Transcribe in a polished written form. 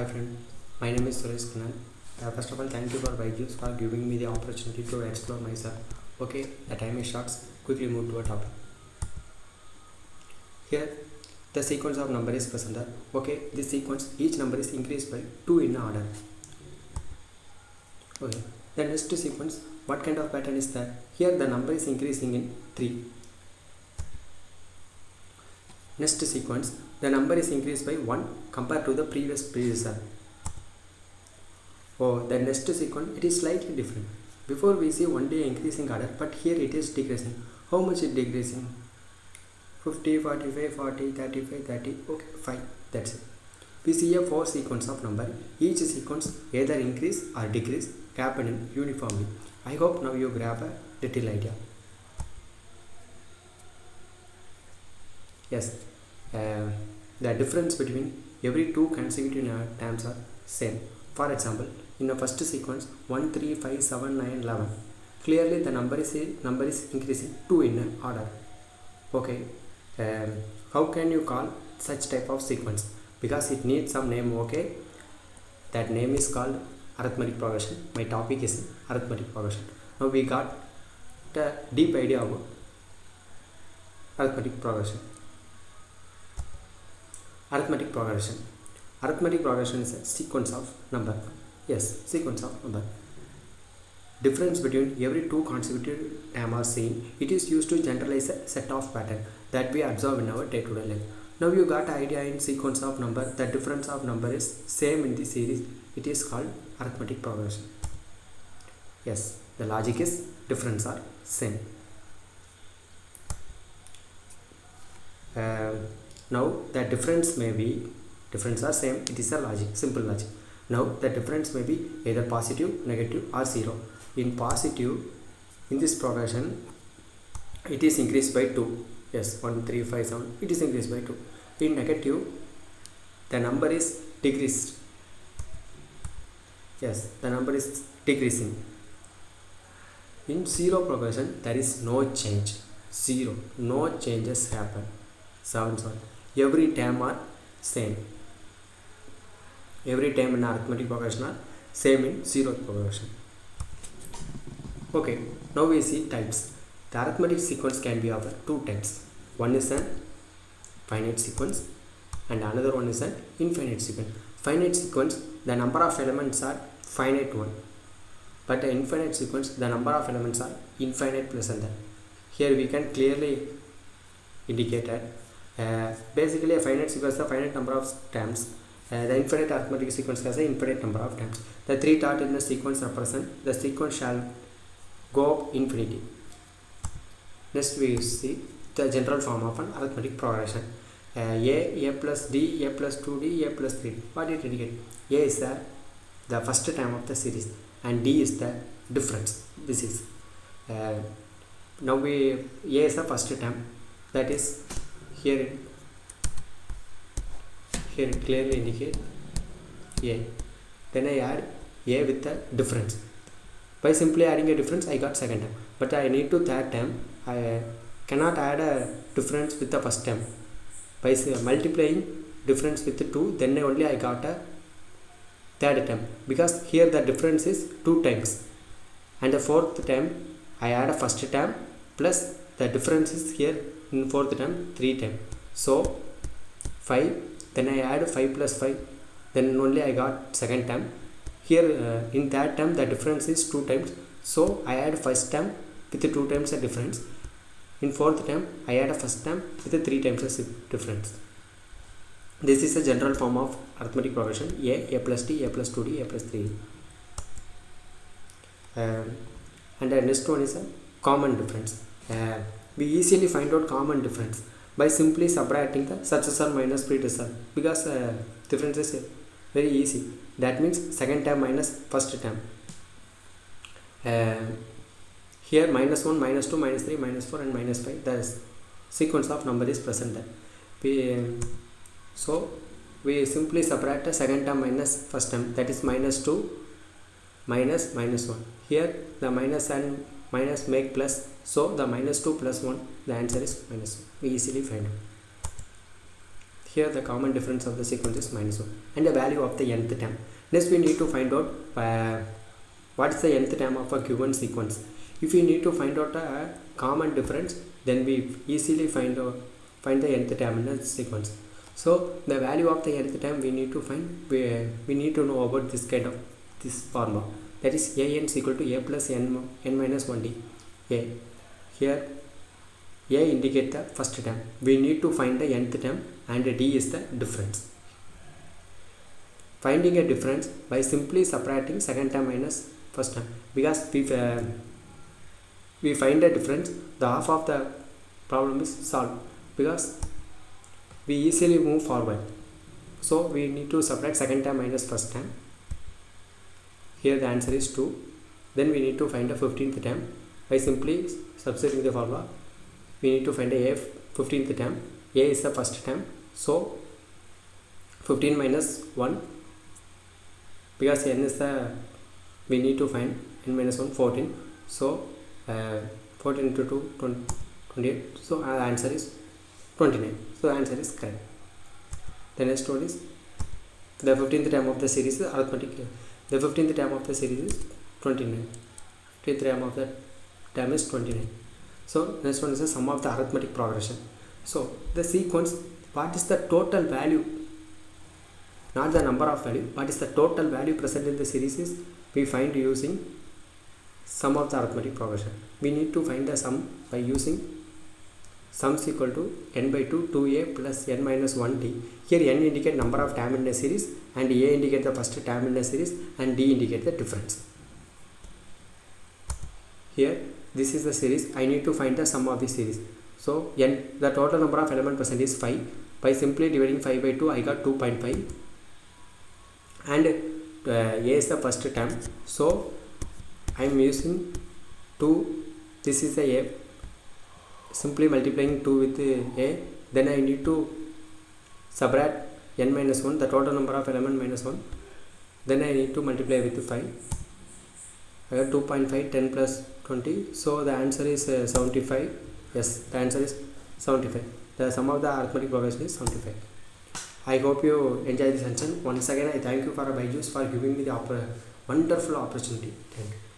Hi friend, my name is Suresh Kunal. First of all, thank you for Byju's for giving me the opportunity to explore myself. Okay, the time is short. Quickly move to a topic. Here, the sequence of number is presented. Okay, this sequence, each number is increased by 2 in order. Okay, the next sequence, what kind of pattern is that? Here, the number is increasing in 3. Next sequence, the number is increased by 1 compared to the previous predecessor. Oh, the next sequence, it is slightly different. Before we see only increasing order, but here it is decreasing. How much is decreasing? 50, 45, 40, 35, 30, okay, 5, that's it. We see a 4 sequence of number. Each sequence either increase or decrease happening uniformly. I hope now you grab a little idea. Yes, the difference between every 2 consecutive terms are same. For example, in the first sequence 1, 3, 5, 7, 9, 11. Clearly the number is increasing 2 in order. Okay, how can you call such type of sequence? Because it needs some name. Okay, that name is called arithmetic progression. My topic is arithmetic progression. Now we got the deep idea about arithmetic progression. Arithmetic progression. Arithmetic progression is a sequence of number. Yes, sequence of number. Difference between every 2 consecutive terms are seen. It is used to generalize a set of pattern that we observe in our day-to-day life. Now you got idea in sequence of number. The difference of number is same in the series. It is called arithmetic progression. Yes, the logic is difference are same. Now the difference may be difference are same. It is a logic, simple logic. Now the difference may be either positive, negative or 0. In positive, in this progression, it is increased by 2. Yes, 1, 3, 5, 7. It is increased by 2. In negative, the number is decreased. Yes, the number is decreasing. In 0 progression, there is no change. 0. No changes happen. 7. Every term are same. Every term in arithmetic progression are same in 0th progression. Okay, now we see types. The arithmetic sequence can be of 2 types. One is a finite sequence and another one is an infinite sequence. Finite sequence, the number of elements are finite one, but the infinite sequence, the number of elements are infinite plus and that. Here we can clearly indicate that basically a finite sequence is a finite number of terms. The infinite arithmetic sequence has an infinite number of terms. The 3 taught in the sequence represent the sequence shall go up infinity. Next we see the general form of an arithmetic progression. A plus D, A plus 2D, A plus 3D. What it indicate? A is the first term of the series and D is the difference. This is now A is the first term, that is here it clearly indicate A. Then I add A with the difference. By simply adding a difference, I got second term. But I need to third term. I cannot add a difference with the first term. By multiplying difference with 2, then only I got a third term. Because here the difference is 2 times. And the fourth term, I add a first term plus the difference is here in fourth term 3 times. So 5. Then I add 5 plus 5, then only I got second term. Here in that term the difference is 2 times, so I add first term with 2 times a difference. In fourth term I add a first term with 3 times a difference. This is a general form of arithmetic progression: A plus D, A plus 2D, A plus 3D. And the next one is a common difference. We easily find out common difference by simply subtracting the successor minus predecessor, because difference is very easy. That means second term minus first term. Here minus 1, minus 2, minus 3, minus 4 and minus 5, the sequence of number is present there. So we simply subtract the second term minus first term, that is minus 2 minus minus 1. Here the minus and minus make plus, so the minus 2 plus 1, the answer is minus 1. We easily find it. Here the common difference of the sequence is -1 and the value of the nth term. Next we need to find out what is the nth term of a given sequence. If we need to find out a common difference, then we easily find the nth term in a sequence. So the value of the nth term we need to find, we need to know about this kind of this formula, that is an is equal to a plus n minus 1d. Here a indicate the first term, we need to find the nth term, and d is the difference. Finding a difference by simply subtracting second term minus first term, because we find a difference, the half of the problem is solved, because we easily move forward. So we need to subtract second term minus first term. Here the answer is 2. Then we need to find the 15th term by simply substituting the formula. We need to find a 15th term. A is the first term, so 15 minus 1, because n is the, we need to find n minus 1, 14. So 14 into 2, 28. So our answer is 29. So the answer is correct. The next one is the 15th term of the series is arithmetic. The 15th term of the series is 29. 15th term of the term is 29. So next one is the sum of the arithmetic progression. So the sequence, what is the total value, not the number of value, what is the total value present in the series is we find using sum of the arithmetic progression. We need to find the sum by using sum is equal to n by 2 2a plus n minus 1d. Here n indicate number of term in a series, and a indicate the first term in a series, and d indicate the difference. Here this is the series, I need to find the sum of the series. So n, the total number of element present is 5. By simply dividing 5 by 2, I got 2.5, and a is the first term, so I am using 2, this is the a, simply multiplying 2 with a, then I need to subtract n minus 1, the total number of element minus 1, then I need to multiply with 5. I got 2.5, 10 plus 20, so the answer is 75. Yes, the answer is 75. The sum of the arithmetic progression is 75. I hope you enjoy this session. Once again, I thank you for Byju's for giving me the wonderful opportunity. Thank you.